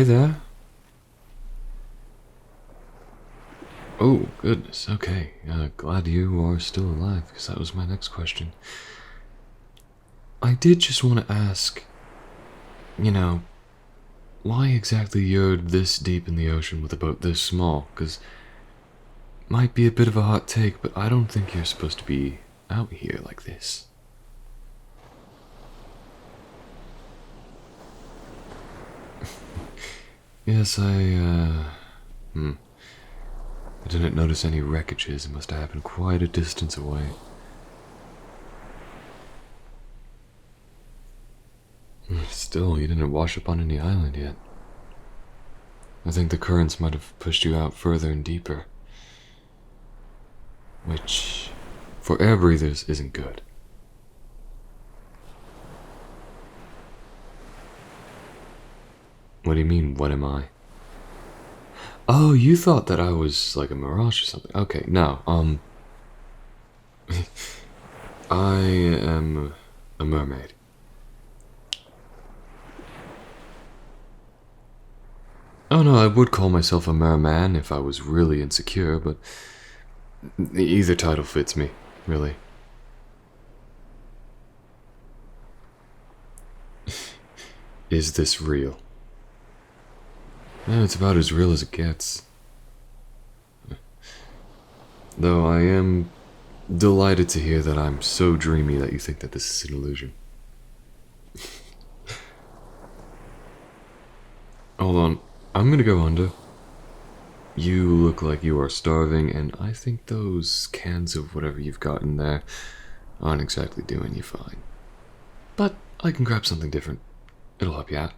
Hey there. Oh, goodness, okay. Glad you are still alive, because that was my next question. I did just want to ask, why exactly you're this deep in the ocean with a boat this small? Because might be a bit of a hot take, but I don't think you're supposed to be out here like this. Yes, I didn't notice any wreckages. It must have happened quite a distance away. Still, you didn't wash up on any island yet. I think the currents might have pushed you out further and deeper. Which, for air breathers, isn't good. What do you mean, what am I? Oh, you thought that I was like a mirage or something. Okay, no, I am a mermaid. Oh no, I would call myself a merman if I was really insecure, but either title fits me, really. Is this real? Yeah, it's about as real as it gets. Though I am delighted to hear that I'm so dreamy that you think that this is an illusion. Hold on, I'm gonna go under. You look like you are starving, and I think those cans of whatever you've got in there aren't exactly doing you fine. But I can grab something different. It'll help you out.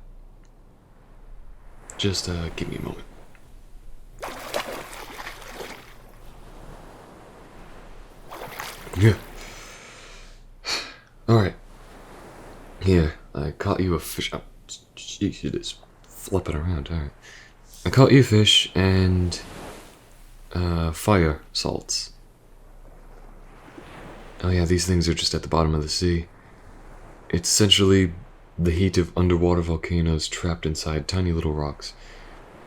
Just, give me a moment. Yeah. Alright. Here, I caught you a fish. Oh, jeez, it is flipping around, alright. I caught you a fish and fire salts. Oh yeah, these things are just at the bottom of the sea. It's essentially the heat of underwater volcanoes trapped inside tiny little rocks.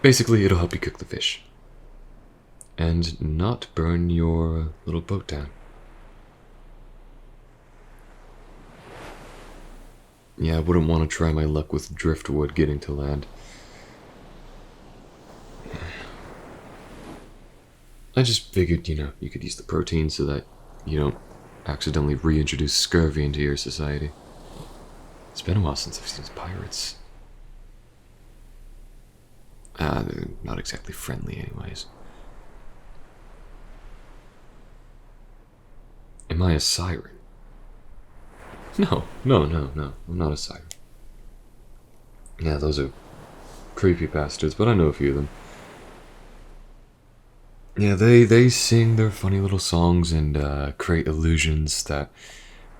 Basically, it'll help you cook the fish. And not burn your little boat down. Yeah, I wouldn't want to try my luck with driftwood getting to land. I just figured, you could use the protein so that you don't accidentally reintroduce scurvy into your society. It's been a while since I've seen pirates. They're not exactly friendly anyways. Am I a siren? No. I'm not a siren. Yeah, those are creepy bastards, but I know a few of them. Yeah, they sing their funny little songs and create illusions that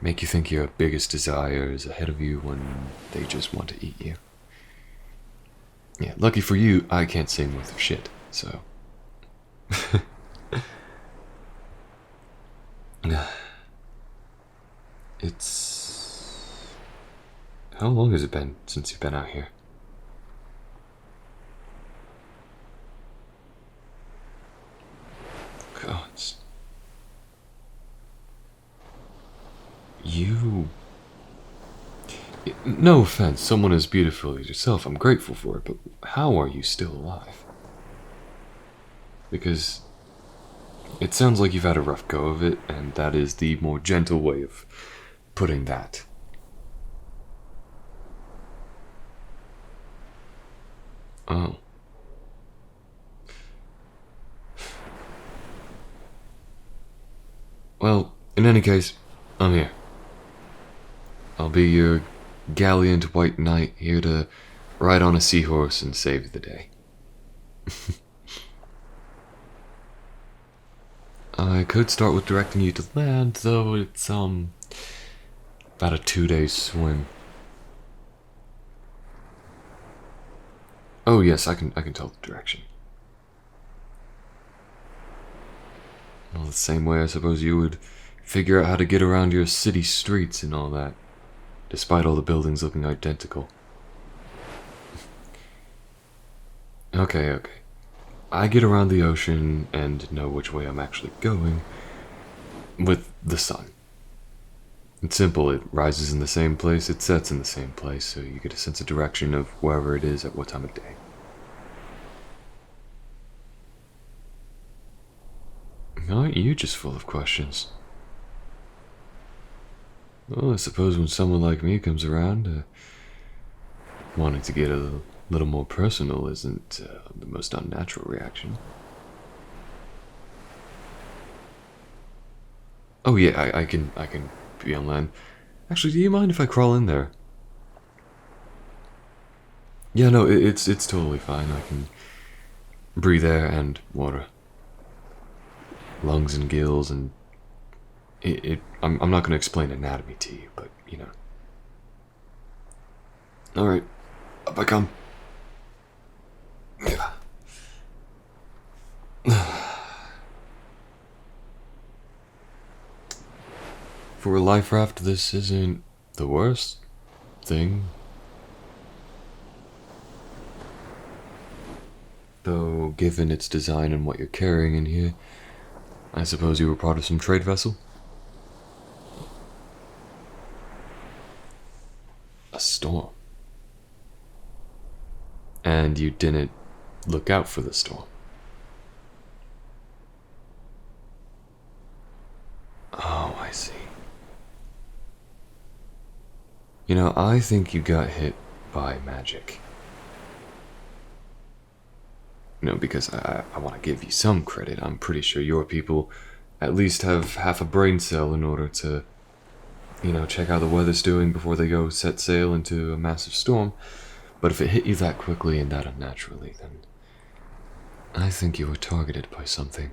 make you think your biggest desire is ahead of you when they just want to eat you. Yeah, lucky for you, I can't sing worth of shit, so. It's... How long has it been since you've been out here? Gods. You... No offense, someone as beautiful as yourself, I'm grateful for it, but how are you still alive? Because it sounds like you've had a rough go of it, and that is the more gentle way of putting that. Oh. Well, in any case, I'm here. I'll be your gallant white knight here to ride on a seahorse and save the day. I could start with directing you to land, though it's, about a 2-day swim. Oh yes, I can tell the direction. Well, the same way I suppose you would figure out how to get around your city streets and all that, despite all the buildings looking identical. Okay. I get around the ocean and know which way I'm actually going with the sun. It's simple, it rises in the same place, it sets in the same place, so you get a sense of direction of wherever it is at what time of day. Aren't you just full of questions? Well, I suppose when someone like me comes around, wanting to get a little more personal isn't the most unnatural reaction. Oh yeah, I can be on land. Actually, do you mind if I crawl in there? Yeah, no, it's totally fine. I can breathe air and water, lungs and gills, and I'm not going to explain anatomy to you, but you know. All right, up I come. For a life raft, this isn't the worst thing. Though, given its design and what you're carrying in here, I suppose you were part of some trade vessel? A storm. And you didn't look out for the storm. Oh, I see. You know, I think you got hit by magic. You know, because I want to give you some credit. I'm pretty sure your people at least have half a brain cell in order to, you know, check how the weather's doing before they go set sail into a massive storm. But if it hit you that quickly and that unnaturally, then I think you were targeted by something.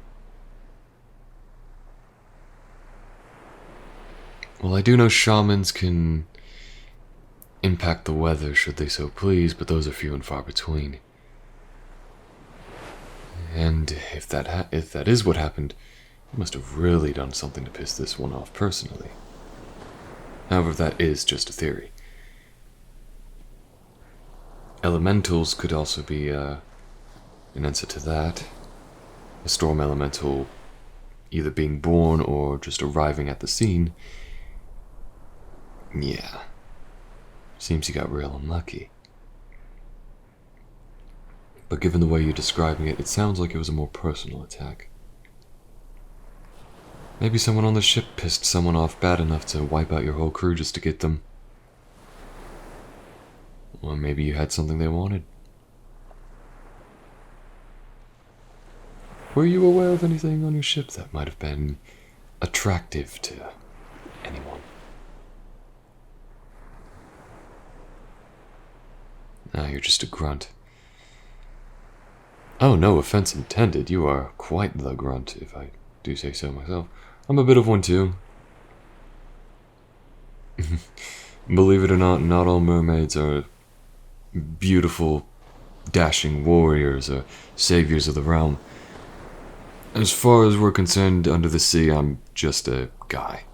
Well, I do know shamans can impact the weather should they so please, but those are few and far between. And if that is what happened, you must have really done something to piss this one off personally. However, that is just a theory. Elementals could also be an answer to that. A storm elemental either being born or just arriving at the scene. Yeah. Seems you got real unlucky. But given the way you're describing it, it sounds like it was a more personal attack. Maybe someone on the ship pissed someone off bad enough to wipe out your whole crew just to get them. Or maybe you had something they wanted. Were you aware of anything on your ship that might have been attractive to anyone? Ah, you're just a grunt. Oh, no offense intended. You are quite the grunt, if I do say so myself. I'm a bit of one too. Believe it or not, not all mermaids are beautiful, dashing warriors or saviors of the realm. As far as we're concerned, under the sea, I'm just a guy.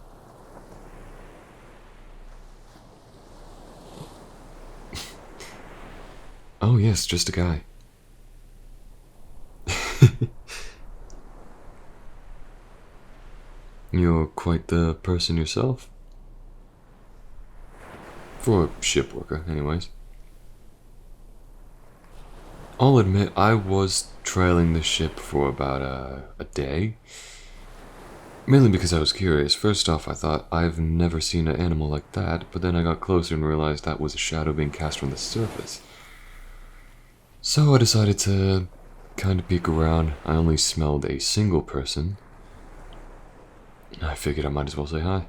Oh yes, just a guy. You're quite the person yourself. For a ship worker, anyways. I'll admit, I was trailing the ship for about a day. Mainly because I was curious. First off, I thought, I've never seen an animal like that, but then I got closer and realized that was a shadow being cast from the surface. So I decided to kind of peek around. I only smelled a single person. I figured I might as well say hi.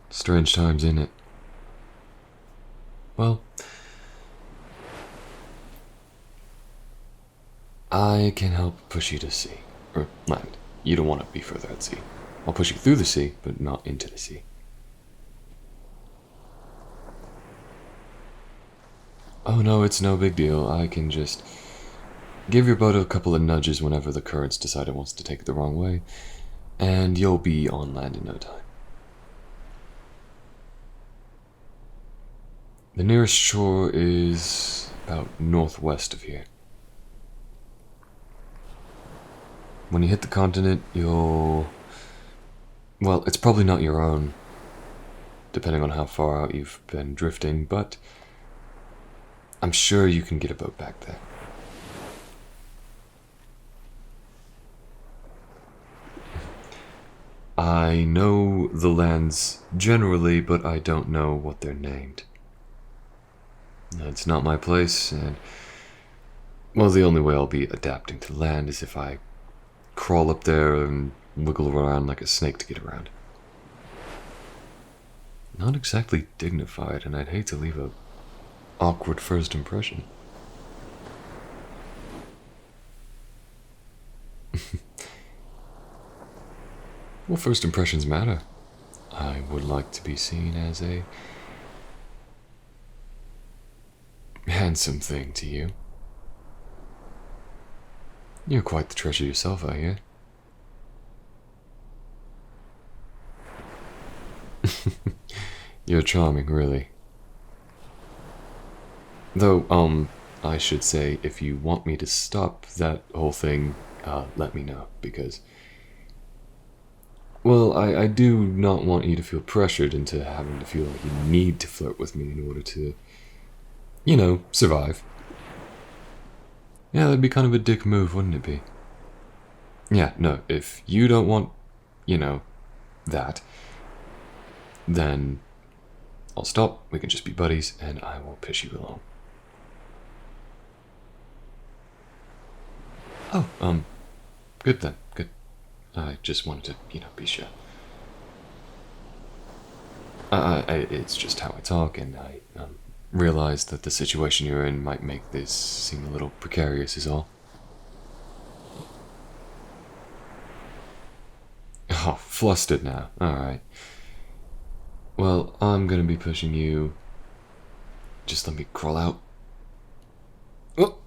Strange times, innit? Well, I can help push you to sea. Or land. You don't want to be further at sea. I'll push you through the sea, but not into the sea. Oh no, it's no big deal. I can just give your boat a couple of nudges whenever the currents decide it wants to take it the wrong way, and you'll be on land in no time. The nearest shore is about northwest of here. When you hit the continent, you'll... Well, it's probably not your own, depending on how far out you've been drifting, but I'm sure you can get a boat back there. I know the lands generally, but I don't know what they're named. It's not my place, and... Well, the only way I'll be adapting to land is if I crawl up there and wiggle around like a snake to get around. Not exactly dignified, and I'd hate to leave a awkward first impression. Well, first impressions matter. I would like to be seen as a handsome thing to you. You're quite the treasure yourself, I hear. You're charming, really. Though, I should say, if you want me to stop that whole thing, let me know, because... Well, I do not want you to feel pressured into having to feel like you need to flirt with me in order to, you know, survive. Yeah, that'd be kind of a dick move, wouldn't it be? Yeah, no, if you don't want, you know, that, then I'll stop, we can just be buddies, and I will piss you along. Oh, good then, good. I just wanted to, you know, be sure. It's just how I talk, and I realized that the situation you're in might make this seem a little precarious is all. Oh, flustered now. Alright. Well, I'm gonna be pushing you. Just let me crawl out. Oh!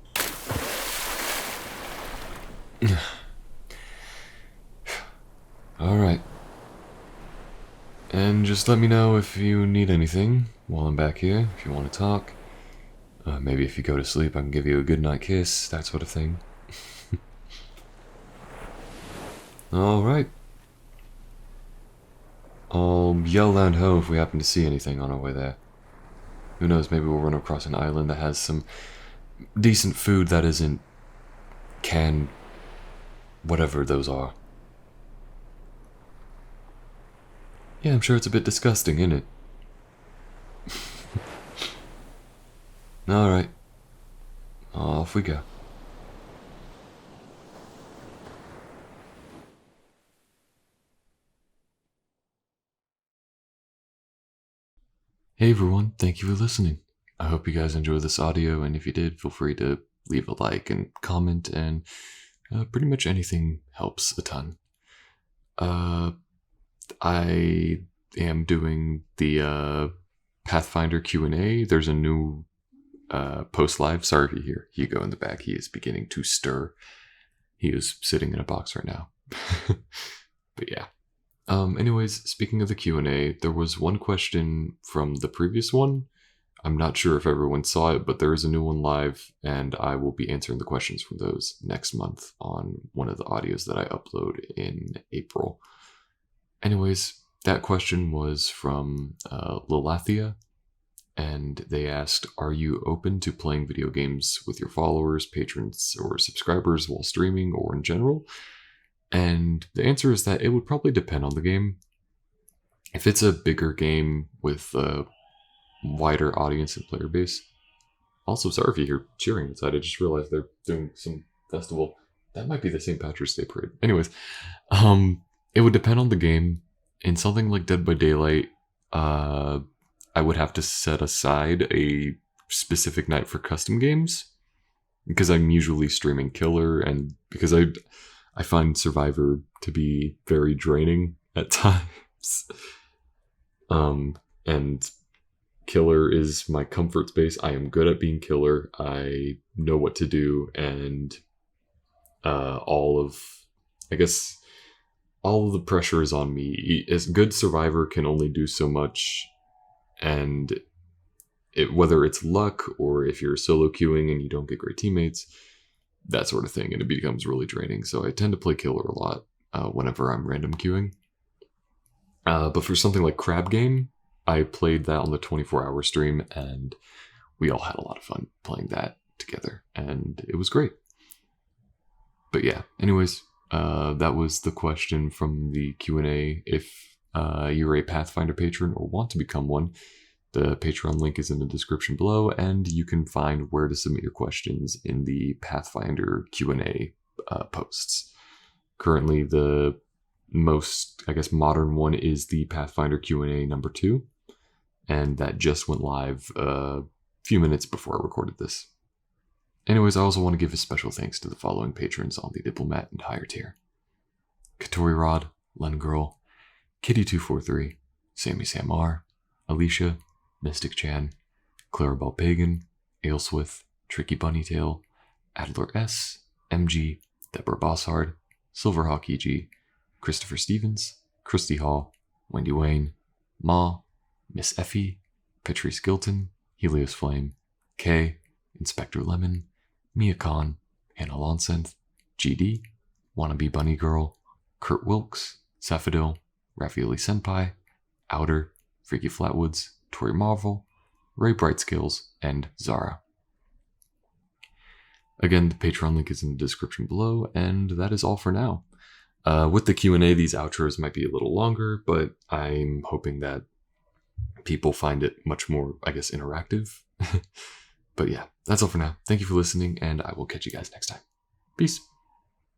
Alright. And just let me know if you need anything while I'm back here, if you want to talk. Maybe if you go to sleep, I can give you a goodnight kiss, that sort of thing. Alright. I'll yell land ho if we happen to see anything on our way there. Who knows, maybe we'll run across an island that has some decent food that isn't canned whatever those are. Yeah, I'm sure it's a bit disgusting, isn't it? Alright. Off we go. Hey everyone, thank you for listening. I hope you guys enjoyed this audio, and if you did, feel free to leave a like and comment, and pretty much anything helps a ton. I am doing the Pathfinder Q&A. There's a new post live. Sorry if you hear Hugo in the back. He is beginning to stir. He is sitting in a box right now. But yeah. Anyways, speaking of the Q&A, there was one question from the previous one. I'm not sure if everyone saw it, but there is a new one live, and I will be answering the questions from those next month on one of the audios that I upload in April. Anyways, that question was from Lalathia, and they asked, are you open to playing video games with your followers, patrons, or subscribers while streaming or in general? And the answer is that it would probably depend on the game. If it's a bigger game with a wider audience and player base. Also, sorry if you hear cheering inside. I just realized they're doing some festival. That might be the St. Patrick's Day parade. Anyways, it would depend on the game. In something like Dead by Daylight, I would have to set aside a specific night for custom games, because I'm usually streaming Killer, and because I find Survivor to be very draining at times. And Killer is my comfort space. I am good at being Killer. I know what to do, and all of the pressure is on me. As good Survivor can only do so much, and whether it's luck or if you're solo queuing and you don't get great teammates, that sort of thing, and it becomes really draining. So I tend to play killer a lot whenever I'm random queuing. But for something like Crab Game, I played that on the 24-hour stream, and we all had a lot of fun playing that together, and it was great. But yeah, anyways, that was the question from the Q&A. If you're a Pathfinder patron or want to become one, the Patreon link is in the description below, and you can find where to submit your questions in the Pathfinder Q&A posts. Currently, the most, I guess, modern one is the Pathfinder Q&A number 2, and that just went live a few minutes before I recorded this. Anyways, I also want to give a special thanks to the following patrons on the Diplomat and higher tier: Katori Rod, Len Girl, Kitty243, Sammy Samar, Alicia, Mystic Chan, Clarabelle Pagan, Aleswith, Tricky Bunnytail, Adler S, MG, Deborah Bossard, Silverhawk EG, Christopher Stevens, Christy Hall, Wendy Wayne, Ma, Miss Effie, Patrice Gilton, Helios Flame, Kay, Inspector Lemon, Mia Khan, Hannah Lonseth, GD, Wannabe Bunny Girl, Kurt Wilkes, Safadil, Raffaele Senpai, Outer, Freaky Flatwoods, Tori Marvel, Ray Brightskills, and Zara. Again, the Patreon link is in the description below, and that is all for now. With the Q&A, these outros might be a little longer, but I'm hoping that people find it much more, I guess, interactive. But yeah, that's all for now. Thank you for listening, and I will catch you guys next time. Peace.